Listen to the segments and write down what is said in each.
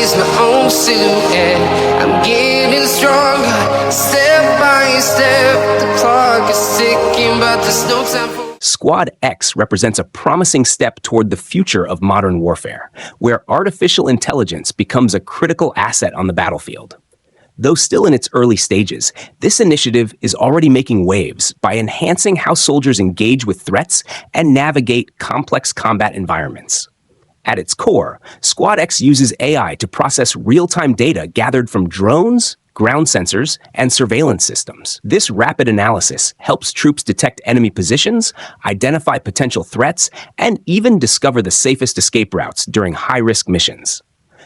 is my own silhouette. I'm getting stronger, step by step. The clock is ticking, but there's no time for... Squad X represents a promising step toward the future of modern warfare, where artificial intelligence becomes a critical asset on the battlefield. Though still in its early stages, this initiative is already making waves by enhancing how soldiers engage with threats and navigate complex combat environments. At its core, Squad X uses AI to process real-time data gathered from drones, ground sensors, and surveillance systems. This rapid analysis helps troops detect enemy positions, identify potential threats, and even discover the safest escape routes during high-risk missions.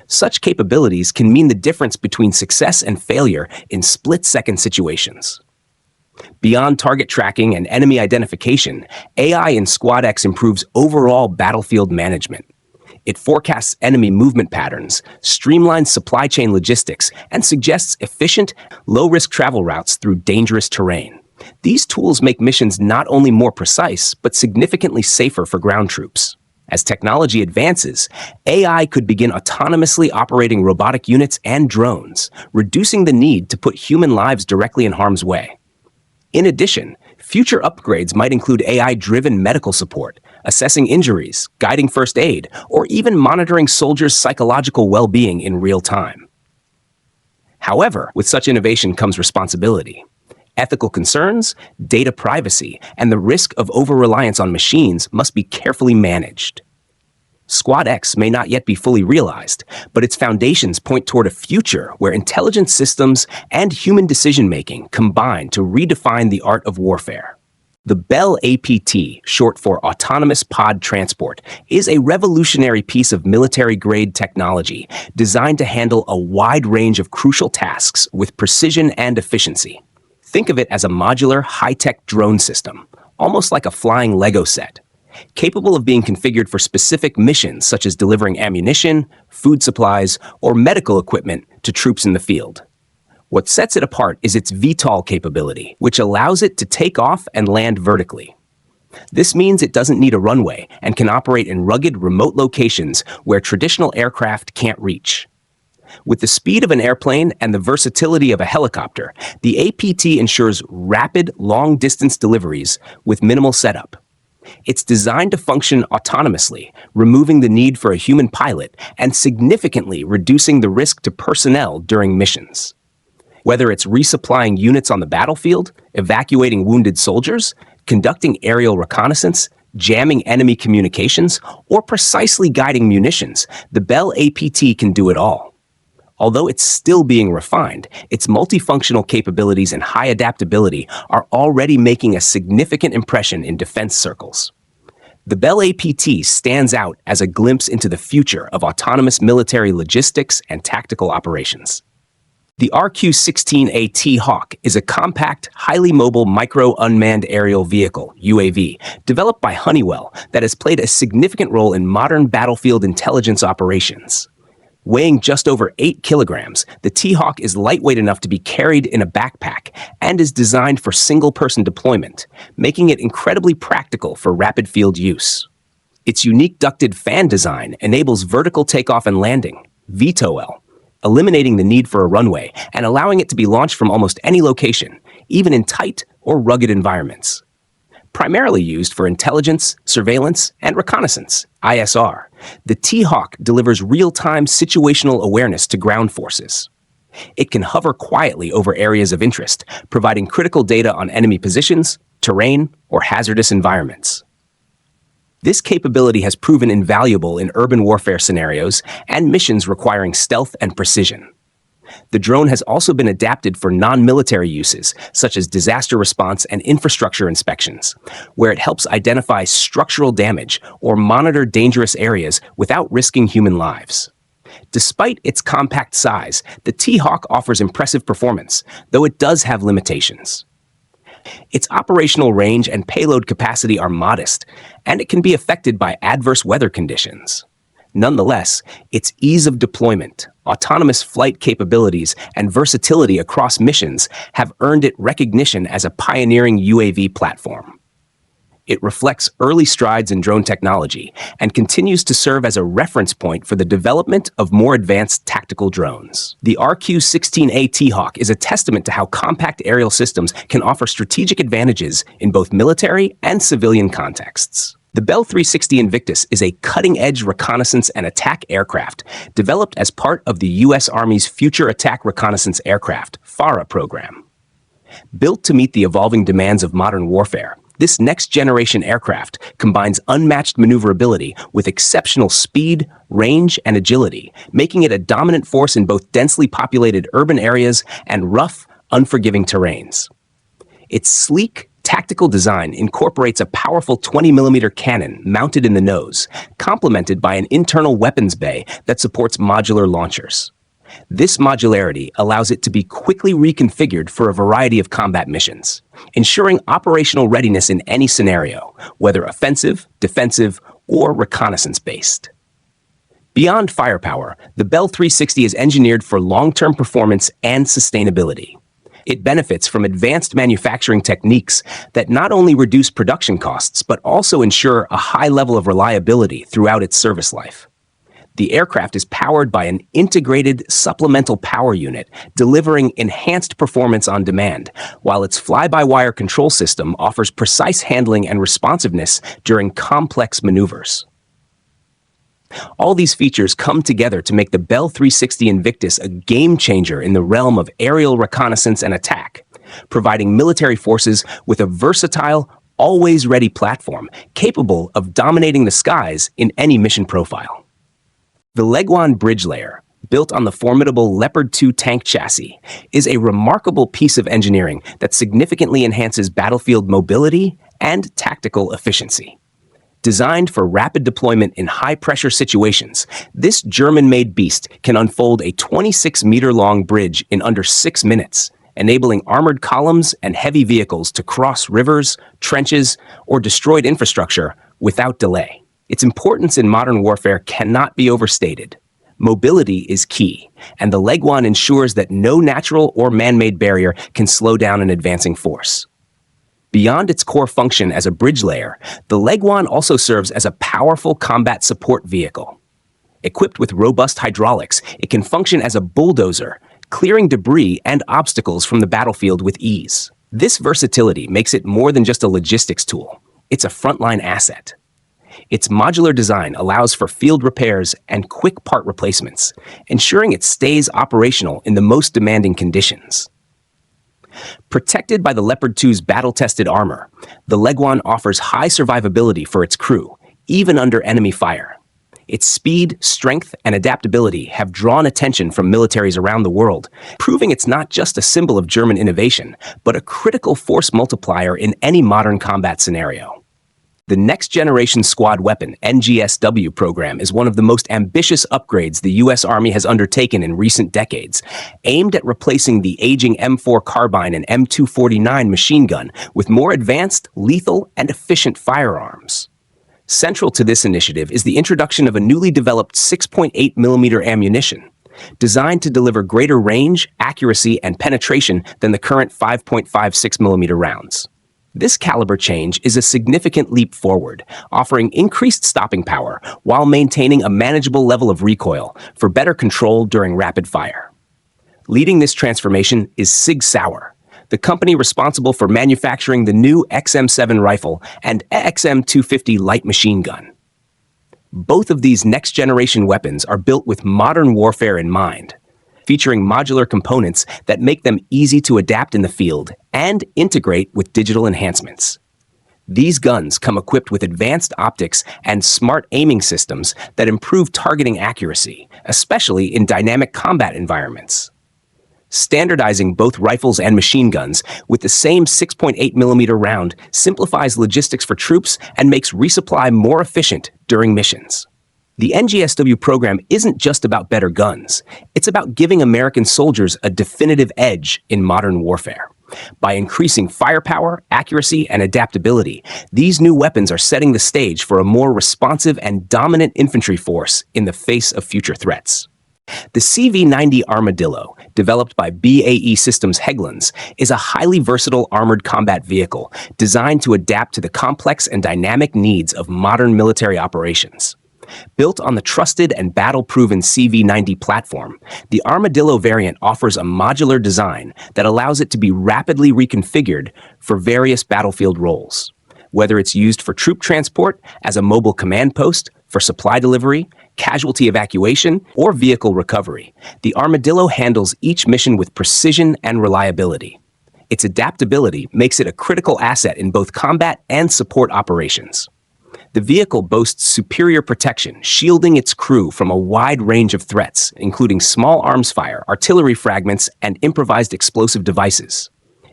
Such capabilities can mean the difference between success and failure in split-second situations. Beyond target tracking and enemy identification, AI in Squad X improves overall battlefield management. It forecasts enemy movement patterns, streamlines supply chain logistics, and suggests efficient, low-risk travel routes through dangerous terrain. These tools make missions not only more precise, but significantly safer for ground troops. As technology advances, AI could begin autonomously operating robotic units and drones, reducing the need to put human lives directly in harm's way. In addition, future upgrades might include AI-driven medical support, assessing injuries, guiding first aid, or even monitoring soldiers' psychological well-being in real time. However, with such innovation comes responsibility. Ethical concerns, data privacy, and the risk of over-reliance on machines must be carefully managed. Squad X may not yet be fully realized, but its foundations point toward a future where intelligent systems and human decision-making combine to redefine the art of warfare. The Bell APT, short for Autonomous Pod Transport, is a revolutionary piece of military-grade technology designed to handle a wide range of crucial tasks with precision and efficiency. Think of it as a modular, high-tech drone system, almost like a flying Lego set, capable of being configured for specific missions such as delivering ammunition, food supplies, or medical equipment to troops in the field. What sets it apart is its VTOL capability, which allows it to take off and land vertically. This means it doesn't need a runway and can operate in rugged, remote locations where traditional aircraft can't reach. With the speed of an airplane and the versatility of a helicopter, the APT ensures rapid, long-distance deliveries with minimal setup. It's designed to function autonomously, removing the need for a human pilot and significantly reducing the risk to personnel during missions. Whether it's resupplying units on the battlefield, evacuating wounded soldiers, conducting aerial reconnaissance, jamming enemy communications, or precisely guiding munitions, the Bell APT can do it all. Although it's still being refined, its multifunctional capabilities and high adaptability are already making a significant impression in defense circles. The Bell APT stands out as a glimpse into the future of autonomous military logistics and tactical operations. The RQ-16A T-Hawk is a compact, highly mobile micro-unmanned aerial vehicle, UAV, developed by Honeywell that has played a significant role in modern battlefield intelligence operations. Weighing just over 8 kilograms, the T-Hawk is lightweight enough to be carried in a backpack and is designed for single-person deployment, making it incredibly practical for rapid field use. Its unique ducted fan design enables vertical takeoff and landing, VTOL, eliminating the need for a runway and allowing it to be launched from almost any location, even in tight or rugged environments. Primarily used for intelligence, surveillance, and reconnaissance, ISR, the T-Hawk delivers real-time situational awareness to ground forces. It can hover quietly over areas of interest, providing critical data on enemy positions, terrain, or hazardous environments. This capability has proven invaluable in urban warfare scenarios and missions requiring stealth and precision. The drone has also been adapted for non-military uses, such as disaster response and infrastructure inspections, where it helps identify structural damage or monitor dangerous areas without risking human lives. Despite its compact size, the T-Hawk offers impressive performance, though it does have limitations. Its operational range and payload capacity are modest, and it can be affected by adverse weather conditions. Nonetheless, its ease of deployment, autonomous flight capabilities, and versatility across missions have earned it recognition as a pioneering UAV platform. It reflects early strides in drone technology and continues to serve as a reference point for the development of more advanced tactical drones. The RQ-16A T-Hawk is a testament to how compact aerial systems can offer strategic advantages in both military and civilian contexts. The Bell 360 Invictus is a cutting-edge reconnaissance and attack aircraft developed as part of the U.S. Army's Future Attack Reconnaissance Aircraft (FARA) program. Built to meet the evolving demands of modern warfare, this next-generation aircraft combines unmatched maneuverability with exceptional speed, range, and agility, making it a dominant force in both densely populated urban areas and rough, unforgiving terrains. Its sleek, tactical design incorporates a powerful 20mm cannon mounted in the nose, complemented by an internal weapons bay that supports modular launchers. This modularity allows it to be quickly reconfigured for a variety of combat missions, ensuring operational readiness in any scenario, whether offensive, defensive, or reconnaissance-based. Beyond firepower, the Bell 360 is engineered for long-term performance and sustainability. It benefits from advanced manufacturing techniques that not only reduce production costs, but also ensure a high level of reliability throughout its service life. The aircraft is powered by an integrated supplemental power unit, delivering enhanced performance on demand, while its fly-by-wire control system offers precise handling and responsiveness during complex maneuvers. All these features come together to make the Bell 360 Invictus a game-changer in the realm of aerial reconnaissance and attack, providing military forces with a versatile, always-ready platform capable of dominating the skies in any mission profile. The Leguan bridge layer, built on the formidable Leopard 2 tank chassis, is a remarkable piece of engineering that significantly enhances battlefield mobility and tactical efficiency. Designed for rapid deployment in high-pressure situations, this German-made beast can unfold a 26-meter-long bridge in under 6 minutes, enabling armored columns and heavy vehicles to cross rivers, trenches, or destroyed infrastructure without delay. Its importance in modern warfare cannot be overstated. Mobility is key, and the Leguan ensures that no natural or man-made barrier can slow down an advancing force. Beyond its core function as a bridge layer, the Leguan also serves as a powerful combat support vehicle. Equipped with robust hydraulics, it can function as a bulldozer, clearing debris and obstacles from the battlefield with ease. This versatility makes it more than just a logistics tool. It's a frontline asset. Its modular design allows for field repairs and quick part replacements, ensuring it stays operational in the most demanding conditions. Protected by the Leopard 2's battle-tested armor, the Leguan offers high survivability for its crew, even under enemy fire. Its speed, strength, and adaptability have drawn attention from militaries around the world, proving it's not just a symbol of German innovation, but a critical force multiplier in any modern combat scenario. The Next Generation Squad Weapon (NGSW) program is one of the most ambitious upgrades the U.S. Army has undertaken in recent decades, aimed at replacing the aging M4 carbine and M249 machine gun with more advanced, lethal, and efficient firearms. Central to this initiative is the introduction of a newly developed 6.8mm ammunition, designed to deliver greater range, accuracy, and penetration than the current 5.56mm rounds. This caliber change is a significant leap forward, offering increased stopping power while maintaining a manageable level of recoil for better control during rapid fire. Leading this transformation is Sig Sauer, the company responsible for manufacturing the new XM7 rifle and XM250 light machine gun. Both of these next-generation weapons are built with modern warfare in mind, featuring modular components that make them easy to adapt in the field and integrate with digital enhancements. These guns come equipped with advanced optics and smart aiming systems that improve targeting accuracy, especially in dynamic combat environments. Standardizing both rifles and machine guns with the same 6.8mm round simplifies logistics for troops and makes resupply more efficient during missions. The NGSW program isn't just about better guns. It's about giving American soldiers a definitive edge in modern warfare. By increasing firepower, accuracy, and adaptability, these new weapons are setting the stage for a more responsive and dominant infantry force in the face of future threats. The CV-90 Armadillo, developed by BAE Systems Hägglunds, is a highly versatile armored combat vehicle designed to adapt to the complex and dynamic needs of modern military operations. Built on the trusted and battle-proven CV-90 platform, the Armadillo variant offers a modular design that allows it to be rapidly reconfigured for various battlefield roles. Whether it's used for troop transport, as a mobile command post, for supply delivery, casualty evacuation, or vehicle recovery, the Armadillo handles each mission with precision and reliability. Its adaptability makes it a critical asset in both combat and support operations. The vehicle boasts superior protection, shielding its crew from a wide range of threats, including small arms fire, artillery fragments, and improvised explosive devices.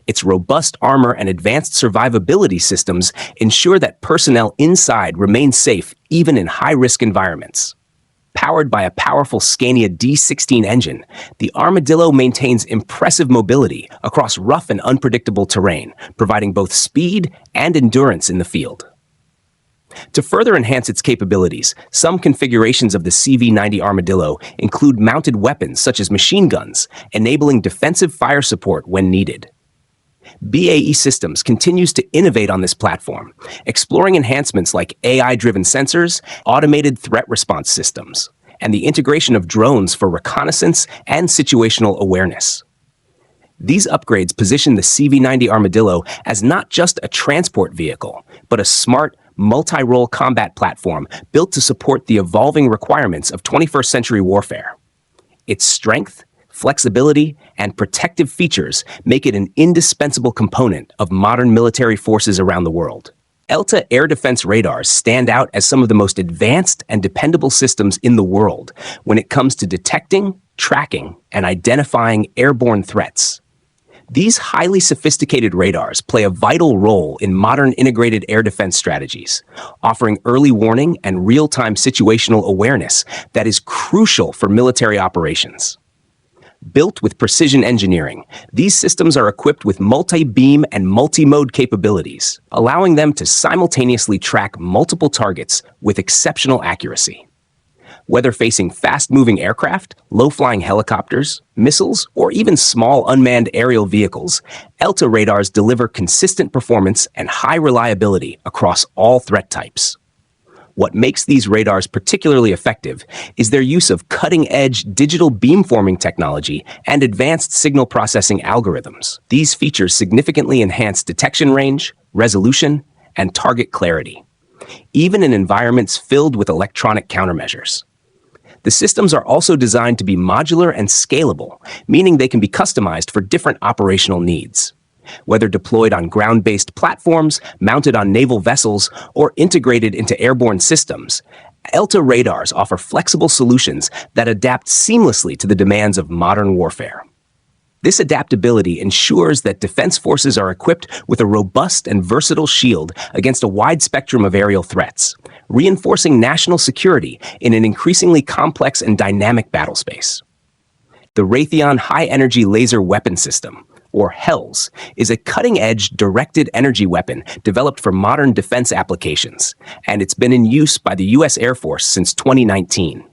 Its robust armor and advanced survivability systems ensure that personnel inside remain safe even in high-risk environments. Powered by a powerful Scania D16 engine, the Armadillo maintains impressive mobility across rough and unpredictable terrain, providing both speed and endurance in the field. To further enhance its capabilities, some configurations of the CV-90 Armadillo include mounted weapons such as machine guns, enabling defensive fire support when needed. BAE Systems continues to innovate on this platform, exploring enhancements like AI-driven sensors, automated threat response systems, and the integration of drones for reconnaissance and situational awareness. These upgrades position the CV-90 Armadillo as not just a transport vehicle, but a smart, multi-role combat platform built to support the evolving requirements of 21st century warfare. Its strength, flexibility, and protective features make it an indispensable component of modern military forces around the world. ELTA air defense radars stand out as some of the most advanced and dependable systems in the world when it comes to detecting, tracking, and identifying airborne threats. These highly sophisticated radars play a vital role in modern integrated air defense strategies, offering early warning and real-time situational awareness that is crucial for military operations. Built with precision engineering, these systems are equipped with multi-beam and multi-mode capabilities, allowing them to simultaneously track multiple targets with exceptional accuracy. Whether facing fast-moving aircraft, low-flying helicopters, missiles, or even small unmanned aerial vehicles, ELTA radars deliver consistent performance and high reliability across all threat types. What makes these radars particularly effective is their use of cutting-edge digital beamforming technology and advanced signal processing algorithms. These features significantly enhance detection range, resolution, and target clarity, even in environments filled with electronic countermeasures. The systems are also designed to be modular and scalable, meaning they can be customized for different operational needs. Whether deployed on ground-based platforms, mounted on naval vessels, or integrated into airborne systems, ELTA radars offer flexible solutions that adapt seamlessly to the demands of modern warfare. This adaptability ensures that defense forces are equipped with a robust and versatile shield against a wide spectrum of aerial threats, reinforcing national security in an increasingly complex and dynamic battle space. The Raytheon High Energy Laser Weapon System, or HELS, is a cutting-edge directed energy weapon developed for modern defense applications, and it's been in use by the U.S. Air Force since 2019.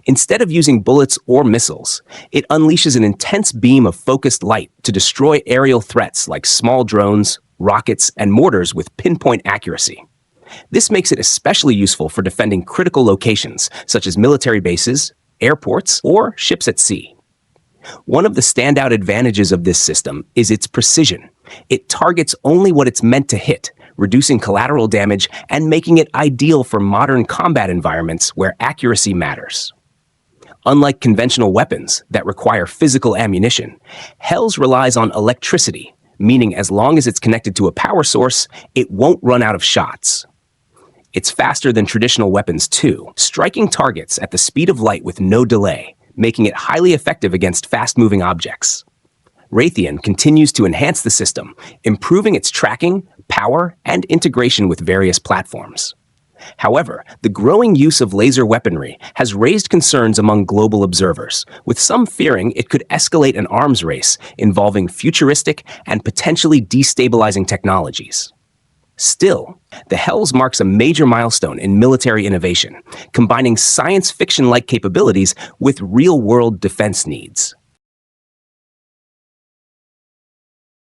Instead of using bullets or missiles, it unleashes an intense beam of focused light to destroy aerial threats like small drones, rockets, and mortars with pinpoint accuracy. This makes it especially useful for defending critical locations such as military bases, airports, or ships at sea. One of the standout advantages of this system is its precision. It targets only what it's meant to hit, reducing collateral damage and making it ideal for modern combat environments where accuracy matters. Unlike conventional weapons that require physical ammunition, HELS relies on electricity, meaning as long as it's connected to a power source, it won't run out of shots. It's faster than traditional weapons too, striking targets at the speed of light with no delay, making it highly effective against fast-moving objects. Raytheon continues to enhance the system, improving its tracking, power, and integration with various platforms. However, the growing use of laser weaponry has raised concerns among global observers, with some fearing it could escalate an arms race involving futuristic and potentially destabilizing technologies. Still, the Hells marks a major milestone in military innovation, combining science fiction-like capabilities with real-world defense needs.